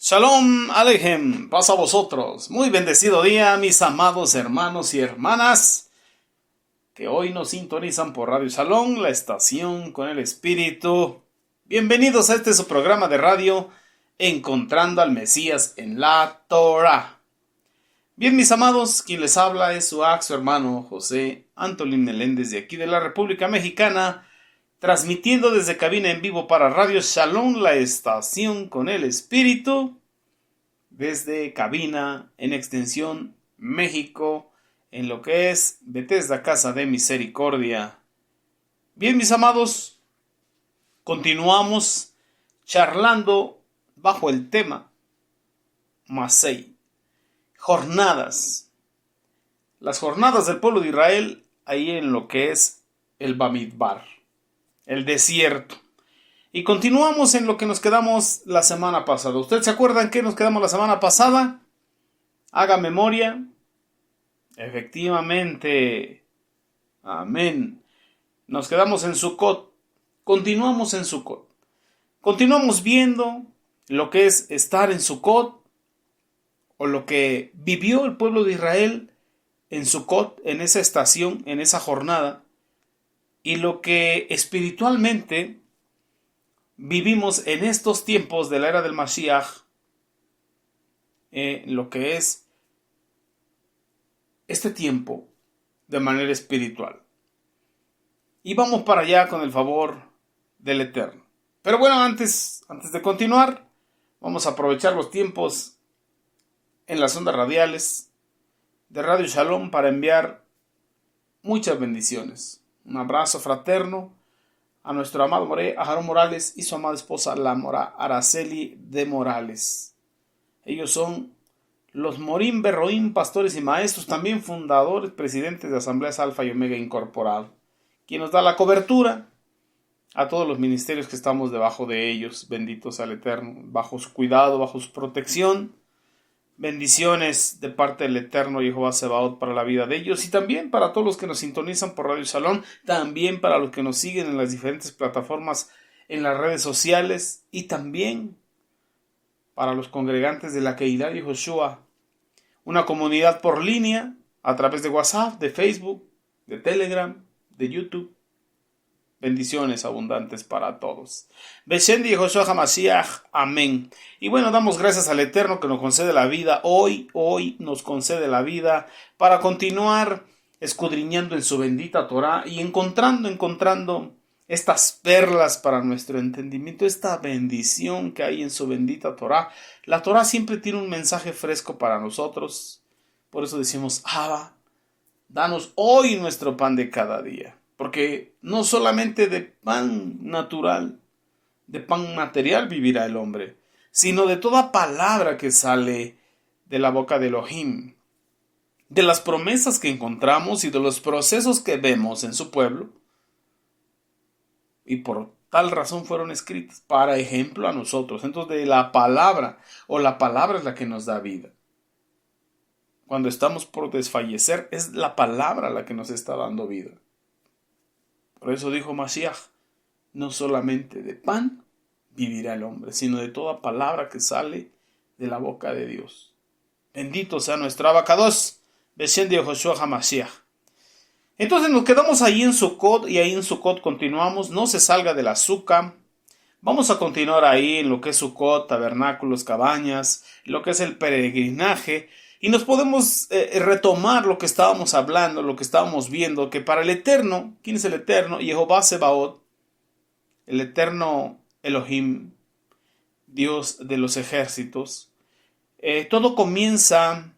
Shalom Alejem, paz a vosotros. Muy bendecido día, mis amados hermanos y hermanas que hoy nos sintonizan por Radio Shalom, la estación con el Espíritu. Bienvenidos a su programa de radio, Encontrando al Mesías en la Torah. Bien, mis amados, quien les habla es su hermano José Antolín Meléndez de aquí de la República Mexicana, transmitiendo desde cabina en vivo para Radio Shalom, la estación con el Espíritu, desde cabina en extensión México, en lo que es Bethesda Casa de Misericordia. Bien, mis amados, continuamos charlando bajo el tema Masei, jornadas. Las jornadas del pueblo de Israel ahí en lo que es el Bamidbar, el desierto. Y continuamos en lo que nos quedamos la semana pasada. ¿Ustedes se acuerdan que nos quedamos la semana pasada? Haga memoria. Efectivamente. Amén. Nos quedamos en Sucot. Continuamos en Sucot. Continuamos viendo lo que es estar en Sucot, o lo que vivió el pueblo de Israel en Sucot, en esa estación, en esa jornada, y lo que espiritualmente vivimos en estos tiempos de la era del Mashiach, lo que es este tiempo de manera espiritual. Y vamos para allá con el favor del Eterno. Pero bueno, antes de continuar, vamos a aprovechar los tiempos en las ondas radiales de Radio Shalom para enviar muchas bendiciones. Un abrazo fraterno a nuestro amado Moré, Aarón Morales, y su amada esposa, la Mora Araceli de Morales. Ellos son los Morim Berroim, pastores y maestros, también fundadores, presidentes de Asambleas Alfa y Omega Incorporado, quien nos da la cobertura a todos los ministerios que estamos debajo de ellos. Benditos al Eterno, bajo su cuidado, bajo su protección. Bendiciones de parte del Eterno Jehová Sebaot para la vida de ellos y también para todos los que nos sintonizan por Radio Shalom, también para los que nos siguen en las diferentes plataformas en las redes sociales y también para los congregantes de la Keilah Yehoshua, una comunidad por línea a través de WhatsApp, de Facebook, de Telegram, de YouTube. Bendiciones abundantes para todos. Beshem de Yehoshua HaMashiach. Amén. Y bueno, damos gracias al Eterno que nos concede la vida. Hoy nos concede la vida para continuar escudriñando en su bendita Torah y encontrando estas perlas para nuestro entendimiento, esta bendición que hay en su bendita Torah. La Torah siempre tiene un mensaje fresco para nosotros. Por eso decimos, Abba, danos hoy nuestro pan de cada día. Porque no solamente de pan natural, de pan material vivirá el hombre, sino de toda palabra que sale de la boca de Elohim, de las promesas que encontramos y de los procesos que vemos en su pueblo. Y por tal razón fueron escritas, para ejemplo a nosotros. Entonces de la palabra, o la palabra es la que nos da vida. Cuando estamos por desfallecer, es la palabra la que nos está dando vida. Por eso dijo Mashiach, no solamente de pan vivirá el hombre, sino de toda palabra que sale de la boca de Dios. Bendito sea nuestro Abacados, Beshem de Yehoshua HaMashiach. Entonces nos quedamos ahí en Sucot, y ahí en Sucot continuamos, no se salga del azúcar. Vamos a continuar ahí en lo que es Sucot, tabernáculos, cabañas, lo que es el peregrinaje. Y nos podemos retomar lo que estábamos hablando, lo que estábamos viendo, que para el Eterno, ¿quién es el Eterno? Jehová Sebaot, el Eterno Elohim, Dios de los ejércitos. Todo comienza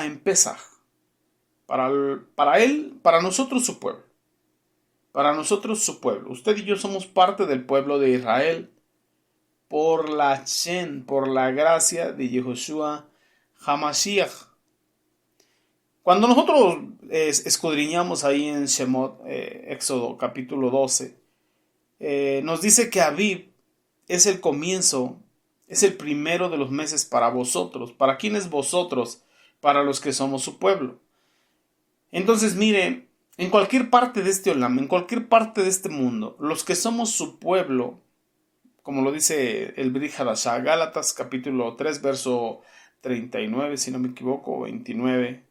en Pesaj. Para él, para nosotros su pueblo. Para nosotros su pueblo. Usted y yo somos parte del pueblo de Israel. Por la gracia de Yehoshua HaMashiach. Cuando nosotros escudriñamos ahí en Shemot, Éxodo capítulo 12, nos dice que Aviv es el comienzo, es el primero de los meses para vosotros. ¿Para quién es vosotros? Para los que somos su pueblo. Entonces mire, en cualquier parte de este olam, en cualquier parte de este mundo, los que somos su pueblo, como lo dice el Brit Hadashah, Gálatas capítulo 3, verso 39, si no me equivoco, 29,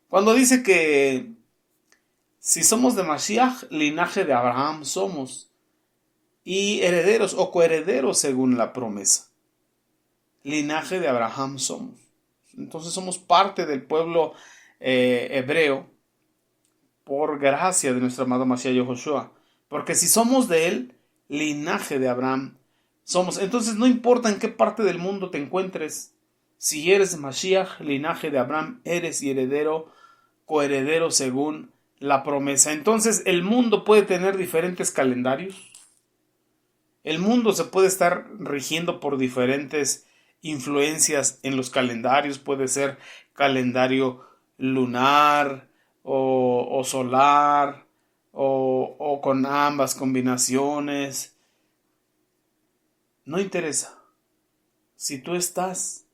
cuando dice que si somos de Mashiach, linaje de Abraham somos, y herederos o coherederos según la promesa. Linaje de Abraham somos. Entonces somos parte del pueblo hebreo por gracia de nuestro amado Mashiach Yahushua. Porque si somos de él, linaje de Abraham somos. Entonces no importa en qué parte del mundo te encuentres, si eres de Mashiach, linaje de Abraham, eres y heredero, coheredero según la promesa. Entonces el mundo puede tener diferentes calendarios. El mundo se puede estar rigiendo por diferentes influencias en los calendarios. Puede ser calendario lunar o solar o con ambas combinaciones. No interesa. Si tú estás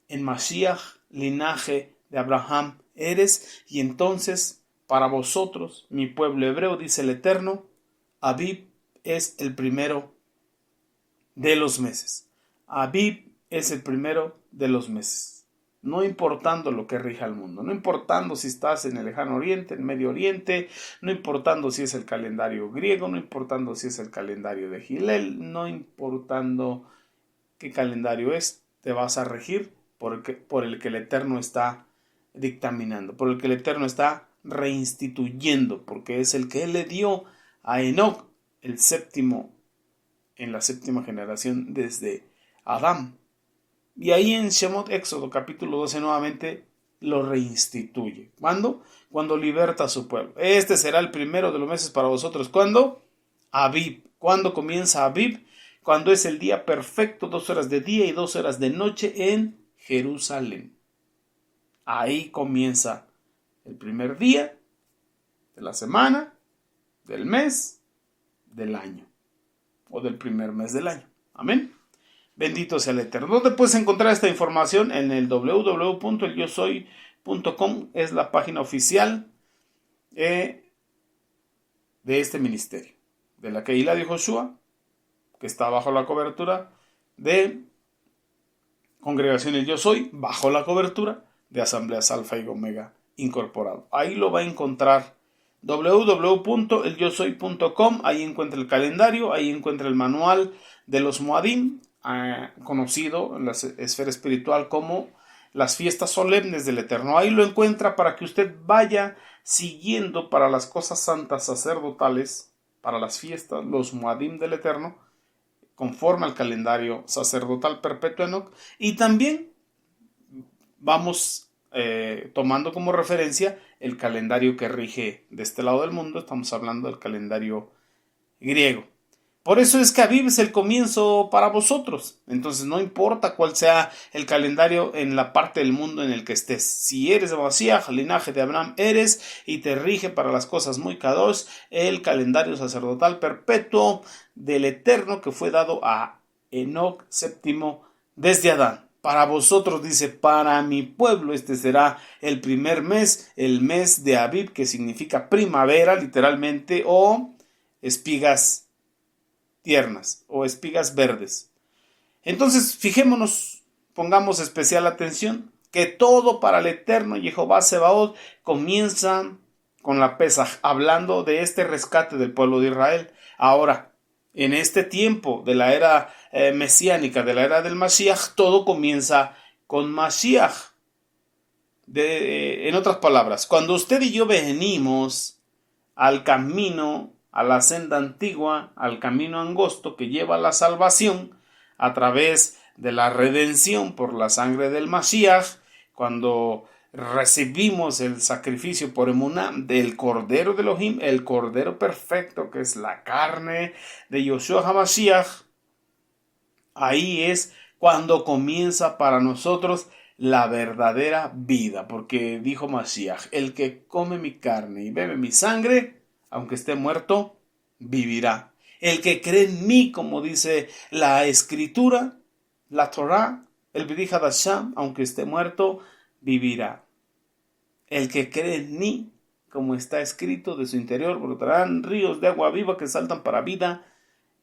en Mashiach, linaje de Abraham eres, y entonces para vosotros, mi pueblo hebreo, dice el Eterno, Abib es el primero de los meses. Abib es el primero de los meses. No importando lo que rija el mundo, no importando si estás en el lejano oriente, en Medio Oriente, no importando si es el calendario griego, no importando si es el calendario de Gilel, no importando qué calendario es, te vas a regir por el que el Eterno está dictaminando, por el que el Eterno está reinstituyendo, porque es el que él le dio a Enoc, el séptimo, en la séptima generación desde Adán. Y ahí en Shemot, Éxodo capítulo 12 nuevamente lo reinstituye. ¿Cuándo? Cuando liberta a su pueblo. Este será el primero de los meses para vosotros. ¿Cuándo? Abib. ¿Cuándo comienza Abib? Cuando es el día perfecto, 2 horas de día y 2 horas de noche en Jerusalén. Ahí comienza el primer día de la semana, del mes, del año, o del primer mes del año. Amén. Bendito sea el Eterno. ¿Dónde puedes encontrar esta información? En el www.elyosoy.com, es la página oficial de este ministerio, de la Keilah de Joshua, que está bajo la cobertura de Congregación El Yo Soy, bajo la cobertura de Asambleas Alfa y Omega Incorporado. Ahí lo va a encontrar. www.elyosoy.com, ahí encuentra el calendario, ahí encuentra el manual de los Moadim, conocido en la esfera espiritual como las fiestas solemnes del Eterno. Ahí lo encuentra para que usted vaya siguiendo para las cosas santas sacerdotales, para las fiestas, los Moadim del Eterno, conforme al calendario sacerdotal perpetuo Enoch, y también vamos tomando como referencia el calendario que rige de este lado del mundo. Estamos hablando del calendario griego. Por eso es que Abib es el comienzo para vosotros. Entonces no importa cuál sea el calendario en la parte del mundo en el que estés. Si eres de Mashiach, linaje de Abraham eres, y te rige para las cosas muy kadosh, el calendario sacerdotal perpetuo del Eterno que fue dado a Enoc séptimo desde Adán. Para vosotros, dice, para mi pueblo este será el primer mes, el mes de Abib, que significa primavera literalmente, o espigas tiernas o espigas verdes. Entonces, fijémonos, pongamos especial atención, que todo para el Eterno Jehová Sebaot comienza con la Pesaj, hablando de este rescate del pueblo de Israel. Ahora, en este tiempo de la era mesiánica, de la era del Mashiach, todo comienza con Mashiach. En otras palabras, cuando usted y yo venimos al camino, a la senda antigua, al camino angosto que lleva a la salvación a través de la redención por la sangre del Mashiach, cuando recibimos el sacrificio por emuná del Cordero de Elohim, el Cordero perfecto que es la carne de Yoshua HaMashiach, ahí es cuando comienza para nosotros la verdadera vida, porque dijo Mashiach, el que come mi carne y bebe mi sangre, aunque esté muerto, vivirá. El que cree en mí, como dice la Escritura, la Torah, el Brit Hadashah, aunque esté muerto, vivirá. El que cree en mí, como está escrito, de su interior brotarán ríos de agua viva que saltan para vida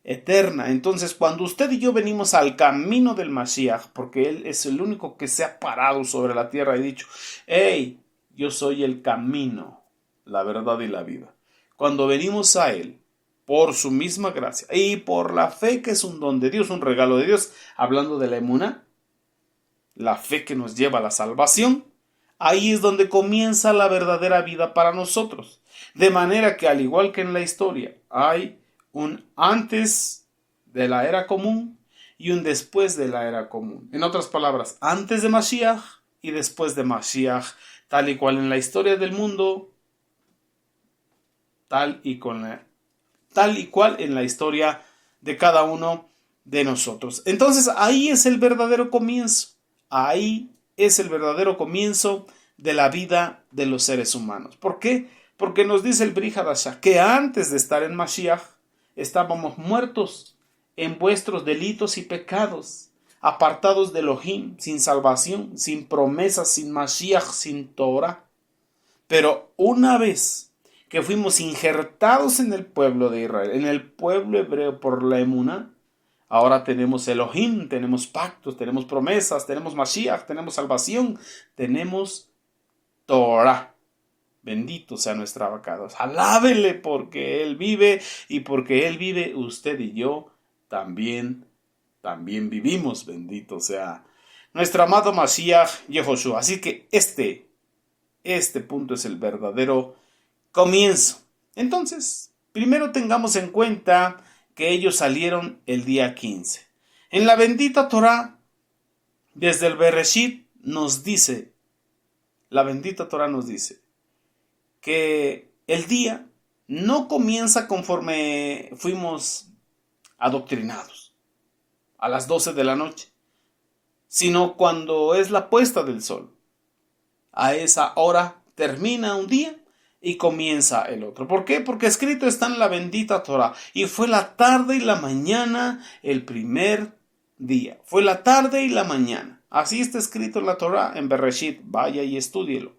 eterna. Entonces, cuando usted y yo venimos al camino del Mashiach, porque Él es el único que se ha parado sobre la tierra y dicho, hey, yo soy el camino, la verdad y la vida. Cuando venimos a Él, por su misma gracia y por la fe que es un don de Dios, un regalo de Dios, hablando de la emuná, la fe que nos lleva a la salvación, ahí es donde comienza la verdadera vida para nosotros. De manera que, al igual que en la historia, hay un antes de la era común y un después de la era común. En otras palabras, antes de Mashiach y después de Mashiach, tal y cual en la historia del mundo, tal y cual en la historia de cada uno de nosotros. Entonces, ahí es el verdadero comienzo. Ahí es el verdadero comienzo de la vida de los seres humanos. ¿Por qué? Porque nos dice el Brit Hadashah que antes de estar en Mashiach estábamos muertos en vuestros delitos y pecados, apartados de Elohim, sin salvación, sin promesas, sin Mashiach, sin Torah. Pero una vez que fuimos injertados en el pueblo de Israel, en el pueblo hebreo por la emuná, ahora tenemos Elohim, tenemos pactos, tenemos promesas, tenemos Mashiach, tenemos salvación, tenemos Torah. Bendito sea nuestro abacados. Alábele porque Él vive y porque Él vive, usted y yo también vivimos. Bendito sea nuestro amado Mashiach Yehoshua. Así que este punto es el verdadero comienzo. Entonces, primero tengamos en cuenta que ellos salieron el día 15. En la bendita Torah, desde el Bereshit, la bendita Torah nos dice que el día no comienza conforme fuimos adoctrinados, a las 12 de la noche, sino cuando es la puesta del sol. A esa hora termina un día y comienza el otro. ¿Por qué? Porque escrito está en la bendita Torah. Y fue la tarde y la mañana el primer día. Fue la tarde y la mañana. Así está escrito en la Torah en Bereshit. Vaya y estúdielo.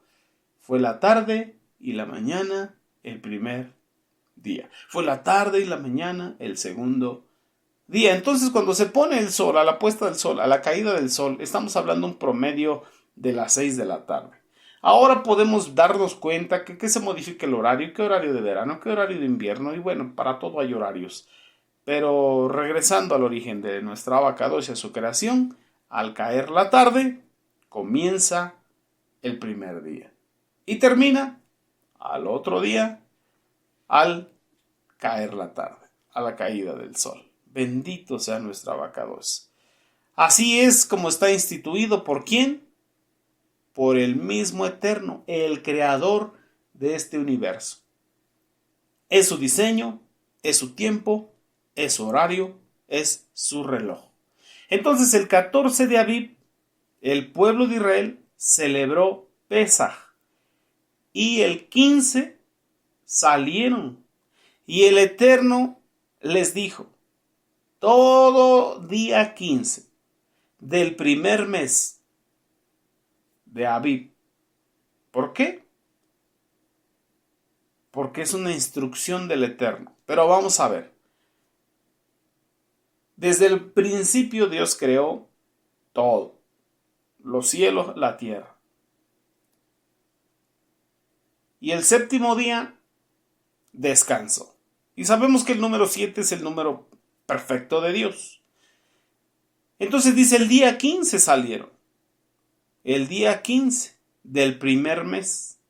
Fue la tarde y la mañana el primer día. Fue la tarde y la mañana el segundo día. Entonces, cuando se pone el sol, a la puesta del sol, a la caída del sol, estamos hablando un promedio de las 6 de la tarde. Ahora podemos darnos cuenta que se modifica el horario, qué horario de verano, qué horario de invierno, y bueno, para todo hay horarios. Pero regresando al origen de nuestra abacados y a su creación, al caer la tarde, comienza el primer día. Y termina al otro día, al caer la tarde, a la caída del sol. Bendito sea nuestra abacados. Así es como está instituido. ¿Por quién? Por el mismo Eterno, el creador de este universo. Es su diseño, es su tiempo, es su horario, es su reloj. Entonces, el 14 de Abib, el pueblo de Israel celebró Pesaj. Y el 15 salieron. Y el Eterno les dijo, todo día 15 del primer mes de Abib. ¿Por qué? Porque es una instrucción del Eterno. Pero vamos a ver. Desde el principio Dios creó todo. Los cielos, la tierra. Y el séptimo día descansó. Y sabemos que el número 7 es el número perfecto de Dios. Entonces dice, el día 15 salieron. El día 15 del primer mes.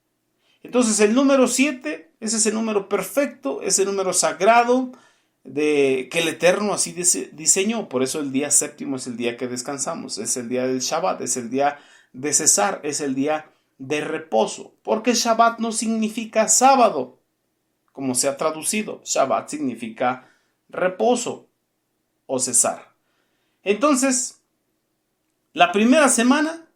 Entonces el número 7 es ese número perfecto, ese número sagrado que el Eterno así diseñó. Por eso el día séptimo es el día que descansamos, es el día del Shabbat, es el día de cesar, es el día de reposo. Porque Shabbat no significa sábado, como se ha traducido. Shabbat significa reposo o cesar. Entonces, la primera semana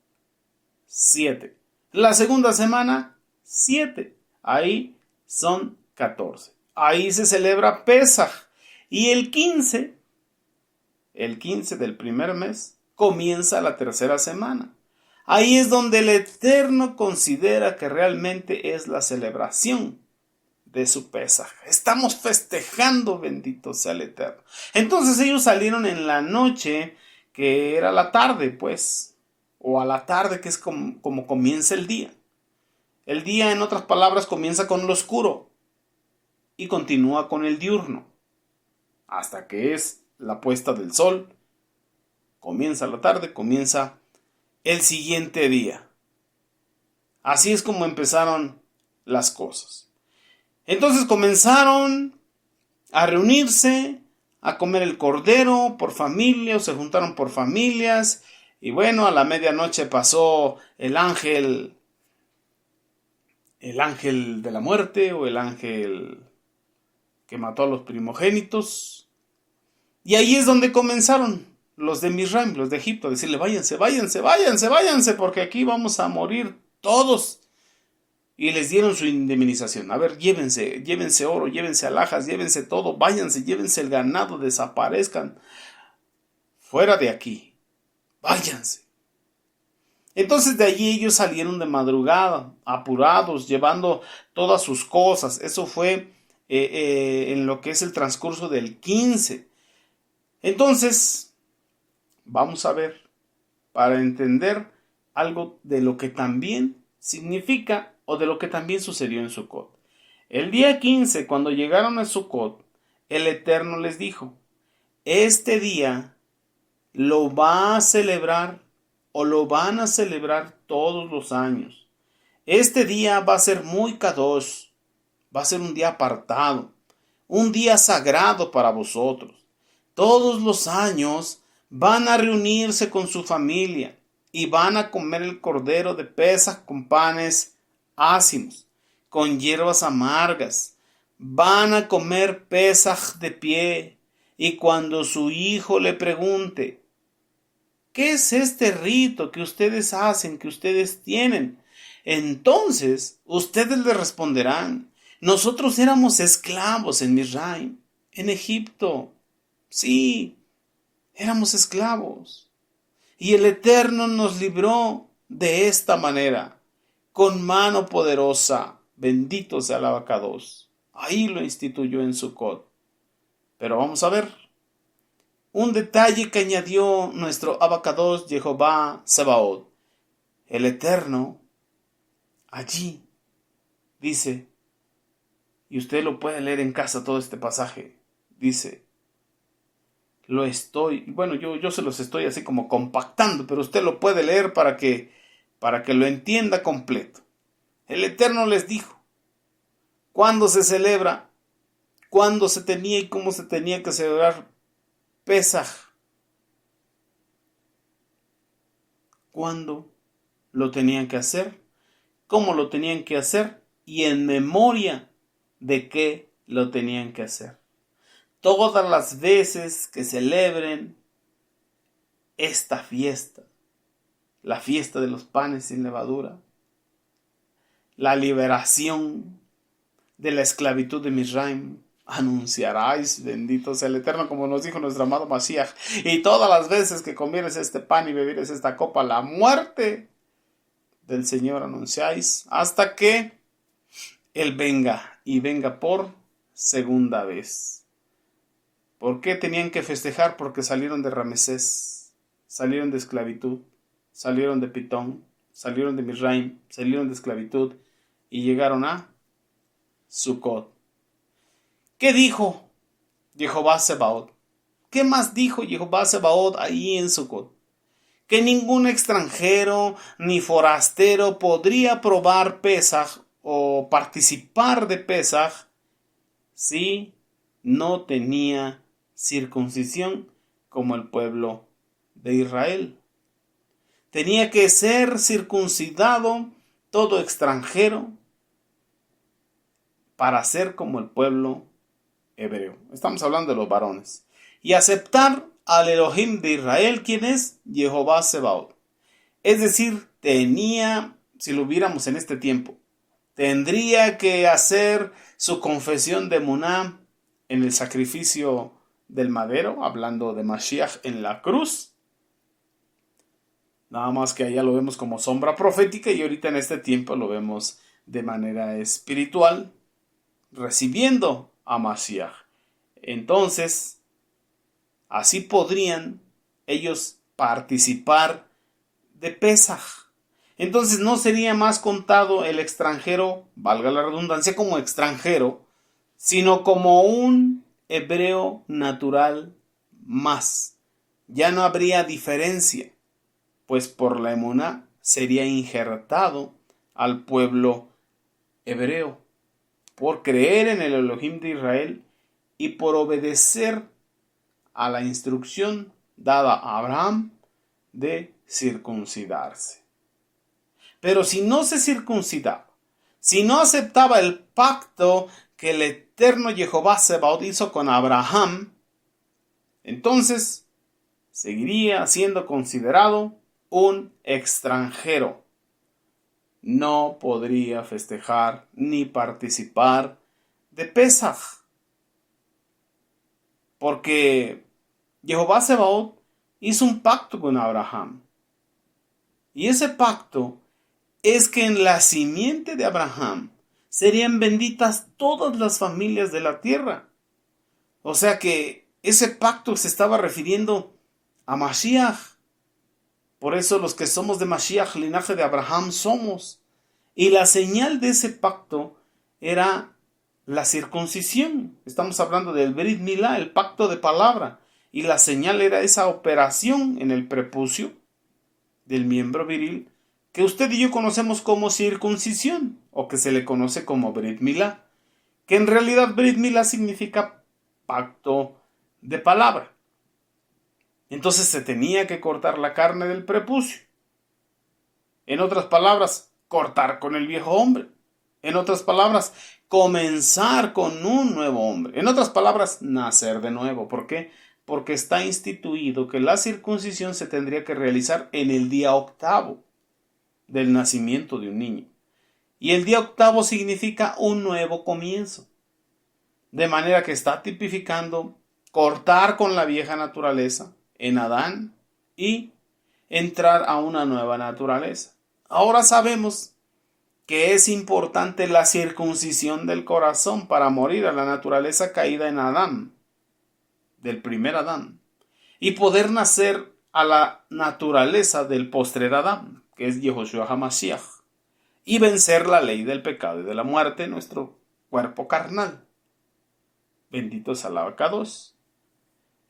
7. La segunda semana, 7. Ahí son 14. Ahí se celebra Pesaj. Y el 15 del primer mes, comienza la tercera semana. Ahí es donde el Eterno considera que realmente es la celebración de su Pesaj. Estamos festejando, bendito sea el Eterno. Entonces ellos salieron en la noche, que era la tarde, pues, o a la tarde, que es como comienza el día. El día, en otras palabras, comienza con lo oscuro y continúa con el diurno, hasta que es la puesta del sol. Comienza la tarde, comienza el siguiente día. Así es como empezaron las cosas. Entonces comenzaron a reunirse, a comer el cordero por familia, o se juntaron por familias. Y bueno, a la medianoche pasó el ángel de la muerte, o el ángel que mató a los primogénitos. Y ahí es donde comenzaron los de Misraim, los de Egipto, a decirle: váyanse, váyanse, váyanse, váyanse, porque aquí vamos a morir todos. Y les dieron su indemnización. A ver, llévense oro, llévense alhajas, llévense todo, váyanse, llévense el ganado, desaparezcan fuera de aquí, váyanse. Entonces de allí ellos salieron de madrugada, apurados, llevando todas sus cosas. Eso fue en lo que es el transcurso del 15. Entonces, vamos a ver, para entender algo de lo que también significa, o de lo que también sucedió en Sucot. El día 15, cuando llegaron a Sucot, el Eterno les dijo: este día lo va a celebrar, o lo van a celebrar todos los años. Este día va a ser muy kadosh, va a ser un día apartado, un día sagrado para vosotros. Todos los años van a reunirse con su familia y van a comer el cordero de Pesaj con panes ácimos, con hierbas amargas. Van a comer Pesaj de pie, y cuando su hijo le pregunte: ¿qué es este rito que ustedes hacen, que ustedes tienen?, entonces ustedes le responderán: nosotros éramos esclavos en Misraim, en Egipto. Sí, éramos esclavos. Y el Eterno nos libró de esta manera, con mano poderosa. Bendito sea el Abacados. Ahí lo instituyó en Sucot. Pero vamos a ver un detalle que añadió nuestro Abacados Jehová Sebaot. El Eterno allí dice, y usted lo puede leer en casa todo este pasaje, dice: yo se los estoy así como compactando, pero usted lo puede leer para que lo entienda completo. El Eterno les dijo cuándo se celebra, cuándo se tenía y cómo se tenía que celebrar Pesaj, cuándo lo tenían que hacer, cómo lo tenían que hacer y en memoria de qué lo tenían que hacer. Todas las veces que celebren esta fiesta, la fiesta de los panes sin levadura, la liberación de la esclavitud de Misraim, anunciaráis, bendito sea el Eterno, como nos dijo nuestro amado Mashiach, y todas las veces que comieres este pan y bebieres esta copa, la muerte del Señor anunciáis, hasta que Él venga, y venga por segunda vez. ¿Por qué tenían que festejar? Porque salieron de Ramesés, salieron de esclavitud, salieron de Pitón, salieron de Misraim, salieron de esclavitud y llegaron a Sucot. ¿Qué dijo Jehová Sebaot? ¿Qué más dijo Jehová Sebaot ahí en Sucot? Que ningún extranjero ni forastero podría probar Pesaj o participar de Pesaj si no tenía circuncisión como el pueblo de Israel. Tenía que ser circuncidado todo extranjero para ser como el pueblo hebreo. Estamos hablando de los varones. Y aceptar al Elohim de Israel, ¿quién es? Jehová Sebaot. Es decir, si lo viéramos en este tiempo, tendría que hacer su confesión de Emuná en el sacrificio del madero, hablando de Mashiach en la cruz. Nada más que allá lo vemos como sombra profética y ahorita en este tiempo lo vemos de manera espiritual, recibiendo a Mashiach. Entonces, así podrían ellos participar de Pesaj. Entonces no sería más contado el extranjero, valga la redundancia, como extranjero, sino como un hebreo natural más. Ya no habría diferencia, pues por la emuná sería injertado al pueblo hebreo, por creer en el Elohim de Israel y por obedecer a la instrucción dada a Abraham de circuncidarse. Pero si no se circuncidaba, si no aceptaba el pacto que el eterno Jehová Sebaot hizo con Abraham, entonces seguiría siendo considerado un extranjero. No podría festejar ni participar de Pesaj, porque Jehová Sebaot hizo un pacto con Abraham. Y ese pacto es que en la simiente de Abraham serían benditas todas las familias de la tierra. O sea que ese pacto se estaba refiriendo a Mashiach. Por eso los que somos de Mashiach, linaje de Abraham, somos. Y la señal de ese pacto era la circuncisión. Estamos hablando del Brit Milá, el pacto de palabra. Y la señal era esa operación en el prepucio del miembro viril que usted y yo conocemos como circuncisión, o que se le conoce como Brit Milá, que en realidad Brit Milá significa pacto de palabra. Entonces se tenía que cortar la carne del prepucio. En otras palabras, cortar con el viejo hombre. En otras palabras, comenzar con un nuevo hombre. En otras palabras, nacer de nuevo. ¿Por qué? Porque está instituido que la circuncisión se tendría que realizar en el día octavo del nacimiento de un niño. Y el día octavo significa un nuevo comienzo. De manera que está tipificando cortar con la vieja naturaleza en Adán y entrar a una nueva naturaleza. Ahora sabemos que es importante la circuncisión del corazón para morir a la naturaleza caída en Adán, del primer Adán, y poder nacer a la naturaleza del postrer Adán, que es Yehoshua HaMashiach, y vencer la ley del pecado y de la muerte en nuestro cuerpo carnal. Bendito es el Abacados.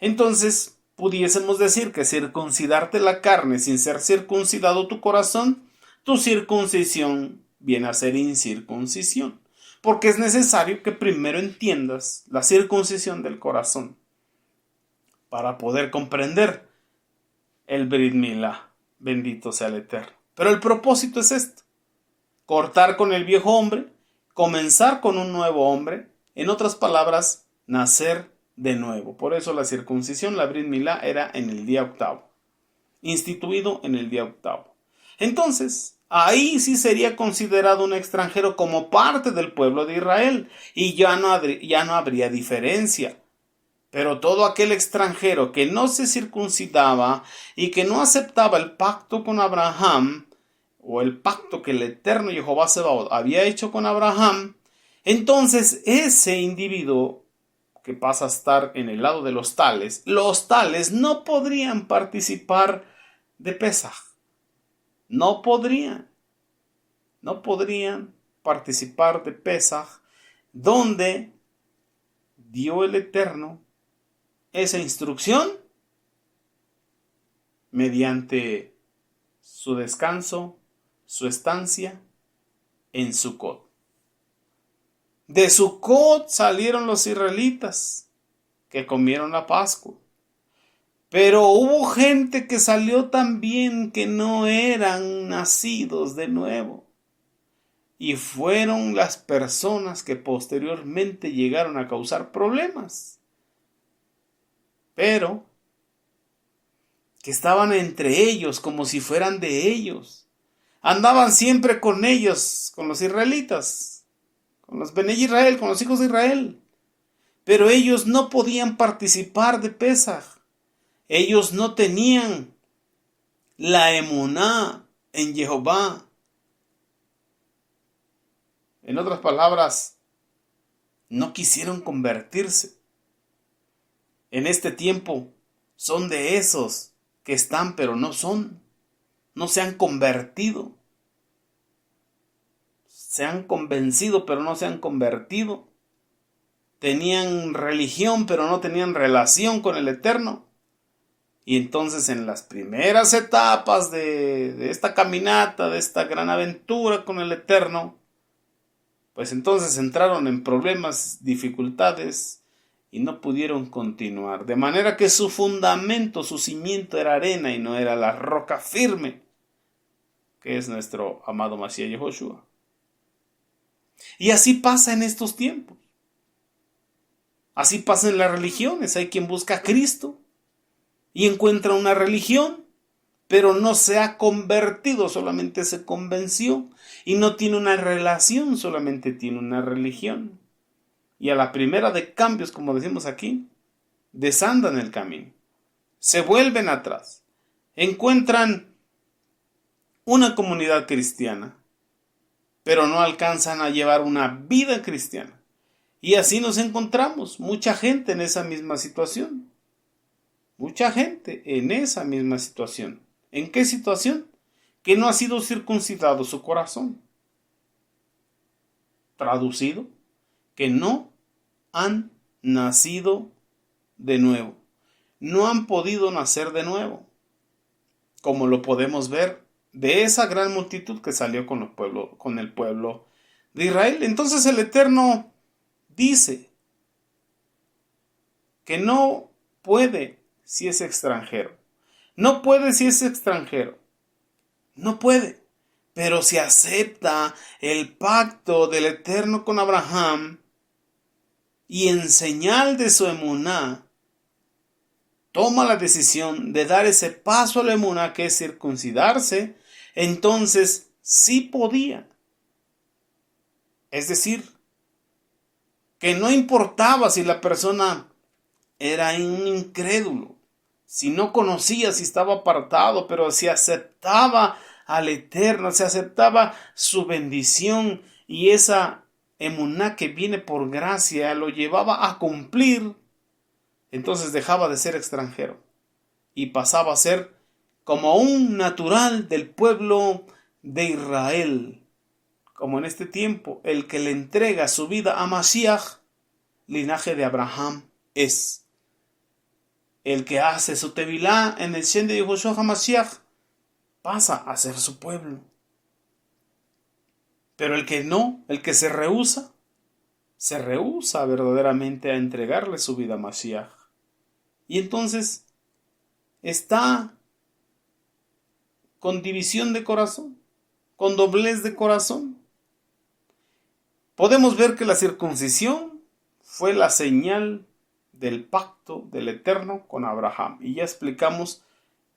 Entonces, pudiésemos decir que circuncidarte la carne sin ser circuncidado tu corazón, tu circuncisión viene a ser incircuncisión, porque es necesario que primero entiendas la circuncisión del corazón para poder comprender el Brit Milá. Bendito sea el Eterno. Pero el propósito es esto: cortar con el viejo hombre, comenzar con un nuevo hombre, en otras palabras, nacer de nuevo. Por eso la circuncisión, la Brit Milá, era en el día octavo, instituido en el día octavo. Entonces, ahí sí sería considerado un extranjero como parte del pueblo de Israel y ya no habría diferencia. Pero todo aquel extranjero que no se circuncidaba y que no aceptaba el pacto con Abraham, o el pacto que el eterno Jehová Sebaot había hecho con Abraham, entonces ese individuo que pasa a estar en el lado de los tales no podrían participar de Pesaj. No podrían participar de Pesaj, donde dio el Eterno esa instrucción mediante su descanso, su estancia en Sucot. De Sucot salieron los israelitas que comieron la Pascua. Pero hubo gente que salió también que no eran nacidos de nuevo. Y fueron las personas que posteriormente llegaron a causar problemas. Pero que estaban entre ellos como si fueran de ellos. Andaban siempre con ellos, con los israelitas, con los Bnei Israel, con los hijos de Israel. Pero ellos no podían participar de Pesaj. Ellos no tenían la emuná en Jehová. En otras palabras, no quisieron convertirse. En este tiempo son de esos que están pero no son, no se han convertido. Se han convencido pero no se han convertido. Tenían religión pero no tenían relación con el Eterno. Y entonces en las primeras etapas de esta caminata, de esta gran aventura con el Eterno, pues entonces entraron en problemas, dificultades y no pudieron continuar. De manera que su fundamento, su cimiento era arena y no era la roca firme, que es nuestro amado Mashiach Yehoshua. Y así pasa en estos tiempos. Así pasa en las religiones. Hay quien busca a Cristo y encuentra una religión, pero no se ha convertido, solamente se convenció. Y no tiene una relación, solamente tiene una religión. Y a la primera de cambios, como decimos aquí, desandan el camino. Se vuelven atrás. Encuentran una comunidad cristiana, pero no alcanzan a llevar una vida cristiana. Y así nos encontramos, mucha gente en esa misma situación. Mucha gente en esa misma situación. ¿En qué situación? Que no ha sido circuncidado su corazón. Traducido, que no han nacido de nuevo. No han podido nacer de nuevo. Como lo podemos ver de esa gran multitud que salió con el pueblo de Israel. Entonces el Eterno dice que no puede si es extranjero. No puede si es extranjero. No puede. Pero si acepta el pacto del Eterno con Abraham y en señal de su emuná toma la decisión de dar ese paso a la emuná, que es circuncidarse, entonces sí podía. Es decir, que no importaba si la persona era un incrédulo, si no conocía, si estaba apartado, pero si aceptaba al Eterno, si aceptaba su bendición y esa emuná que viene por gracia lo llevaba a cumplir, entonces dejaba de ser extranjero y pasaba a ser como un natural del pueblo de Israel. Como en este tiempo, el que le entrega su vida a Mashiach, linaje de Abraham, es. El que hace su tevilá en el Shen de Yehoshua HaMashiach pasa a ser su pueblo. Pero el que no, el que se rehúsa verdaderamente a entregarle su vida a Mashiach. Y entonces está con división de corazón, con doblez de corazón. Podemos ver que la circuncisión fue la señal del pacto del Eterno con Abraham. Y ya explicamos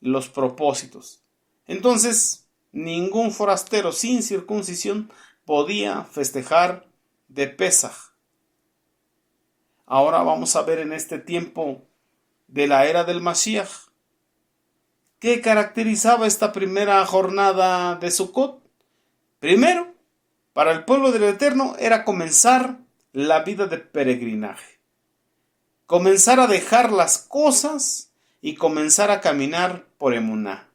los propósitos. Entonces, ningún forastero sin circuncisión podía festejar de Pesaj. Ahora vamos a ver en este tiempo de la era del Mashiach ¿qué caracterizaba esta primera jornada de Sukkot? Primero, para el pueblo del Eterno era comenzar la vida de peregrinaje. Comenzar a dejar las cosas y comenzar a caminar por emuná.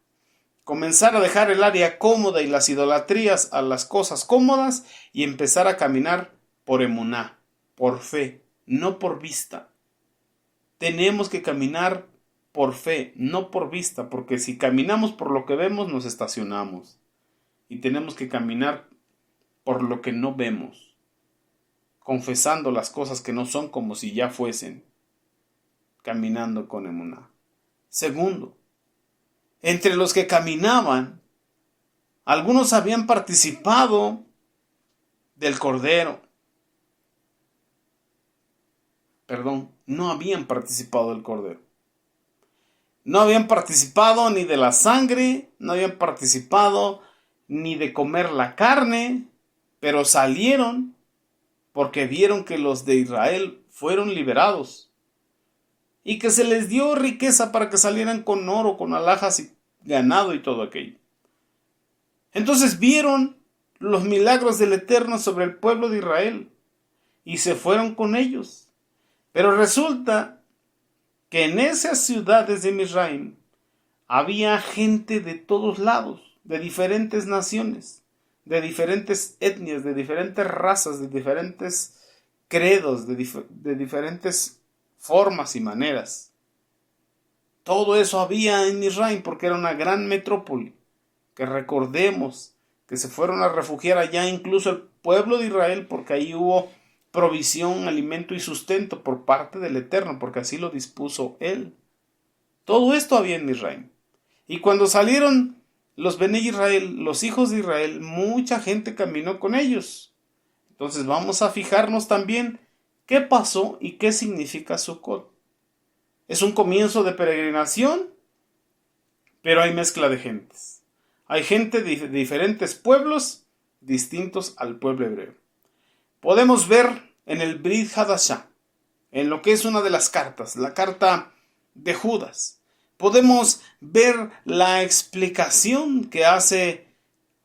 Comenzar a dejar el área cómoda y las idolatrías a las cosas cómodas y empezar a caminar por emuná, por fe, no por vista. Tenemos que caminar por fe, no por vista, porque si caminamos por lo que vemos nos estacionamos. Y tenemos que caminar por lo que no vemos, confesando las cosas que no son como si ya fuesen, caminando con emuná. Segundo, entre los que caminaban, algunos habían participado del Cordero. No habían participado del Cordero. No habían participado ni de la sangre, no habían participado ni de comer la carne, pero salieron porque vieron que los de Israel fueron liberados y que se les dio riqueza para que salieran con oro, con alhajas y ganado y todo aquello. Entonces vieron los milagros del Eterno sobre el pueblo de Israel y se fueron con ellos. Pero resulta que en esas ciudades de Misraim había gente de todos lados, de diferentes naciones, de diferentes etnias, de diferentes razas, de diferentes credos, de diferentes formas y maneras. Todo eso había en Misraim porque era una gran metrópoli, que recordemos que se fueron a refugiar allá incluso el pueblo de Israel porque ahí hubo provisión, alimento y sustento por parte del Eterno, porque así lo dispuso Él. Todo esto había en Misraim. Y cuando salieron los Bené Israel, los hijos de Israel, mucha gente caminó con ellos. Entonces vamos a fijarnos también qué pasó y qué significa Sukkot. Es un comienzo de peregrinación, pero hay mezcla de gentes. Hay gente de diferentes pueblos distintos al pueblo hebreo. Podemos ver en el Brit Hadashah, en lo que es una de las cartas, la carta de Judas. Podemos ver la explicación que hace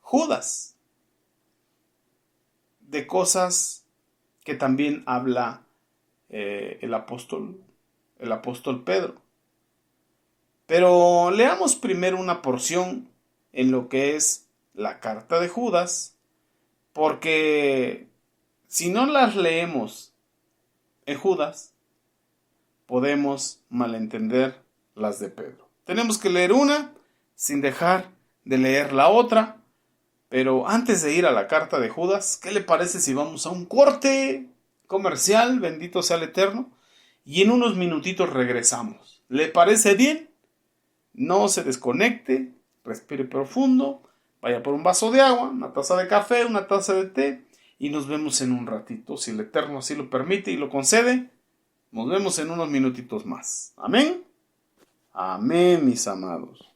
Judas de cosas que también habla el apóstol Pedro. Pero leamos primero una porción en lo que es la carta de Judas, porque si no las leemos en Judas, podemos malentender las de Pedro. Tenemos que leer una sin dejar de leer la otra. Pero antes de ir a la carta de Judas, ¿qué le parece si vamos a un corte comercial? Bendito sea el Eterno. Y en unos minutitos regresamos. ¿Le parece bien? No se desconecte, respire profundo, vaya por un vaso de agua, una taza de café, una taza de té y nos vemos en un ratito. Si el Eterno así lo permite y lo concede, nos vemos en unos minutitos más. Amén. Amén, mis amados.